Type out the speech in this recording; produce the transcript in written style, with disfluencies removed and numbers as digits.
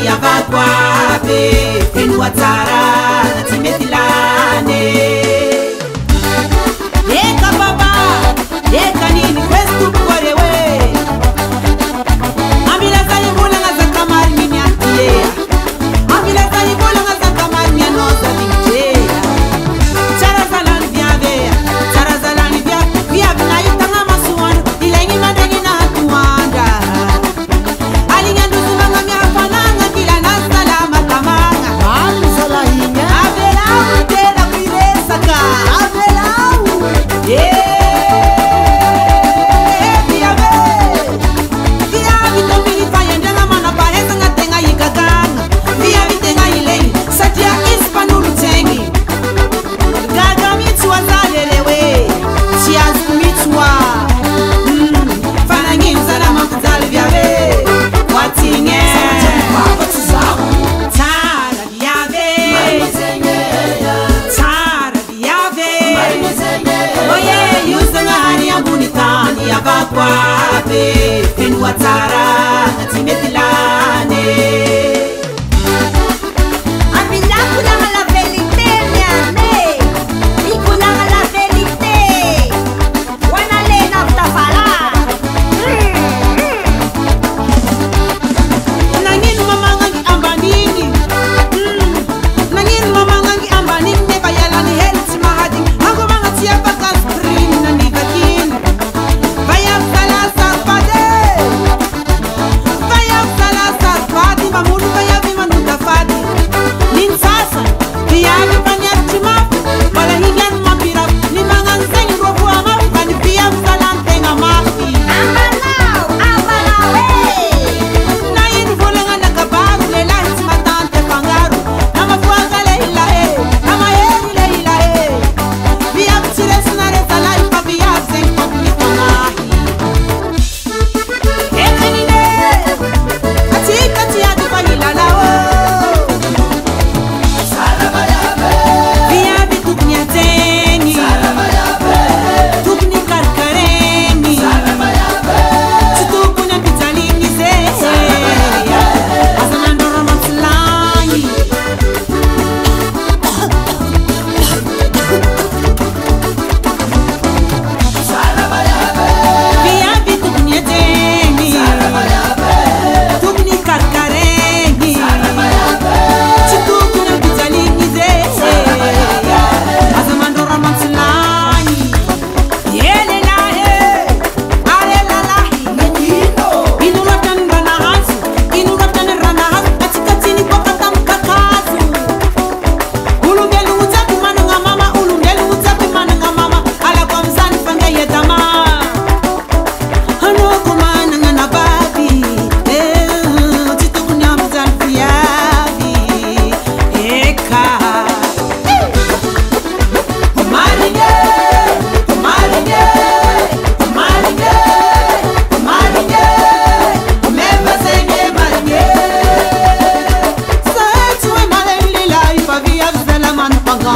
Vaguabe, Tenuatara, Timetilane. Eka baba, eka nini, questo cuore we. Amila zani bola nga zakamari mini atia. Amila zani bola nga zakamari mini anoza vintea. Chara zalani via, chara zalani via vina yutanga masuano, ilengi madegi na hatuanda. Alinga nduzi manga mia fananga kila na salama kamanga. Vale, Salahinha. Abelau tela kuiresa ka. Abelau. Via vita mili fayende nga mana pareza nga tenga yikaganga. Via vitenga ilei satia ispanulu tengi. Gaga mitwa zalelewe. Chiaz mitwa. Fana ngimza na mafutali via ve. Watinge. Tara diave. Tara diave. Oye, yusanga hani ya bunitani ya Vaguabe. Tenuatara, Timetilane. Nangin mamangangi ambanini. Nangin mamangangi ambanini ne bayalani health mahadi. Hango mangati ya bakas green na nigakin. Bayam sala sarpade. Bayam sala sarpadi mamulu bayavi manuda fadi. Nin sasa biyavi panyar chima. Wala higan mapira. Ni mangang sengi rofu ama ukani biyam sala tenga mafi. Na yin volanga na kabaru le lahis matante pangaru. Nama fuanga le ilahe, nama heri le ilahe. Biyam chile sunare talai pa biyam seng pakuni pangahi. Ekenine, atika tia di vanila lao. Biyam tuknya tengi, tukni karkarengi. Tutupunya pitalingi ze. Asanandoro matlangi. Biabi tuknya tengi, tukni karkarengi. Tutupunya pitalingi ze. Asanandoro matlangi. Yele lahe, ale lalahi. Inuratan ranahas, inuratan ranahas, atikatini papatam kakazu. Ulungelu utapi mananga mama, ulungelu utapi mananga mama, ala kwa mzani fanga yetama. Ano kumananga na babi, titukunya mzani fiyabi, eka. Maringe, maringe, maringe, maringe, umeva zenye maringe. Saetu maringe la ifavia vizela manu panga.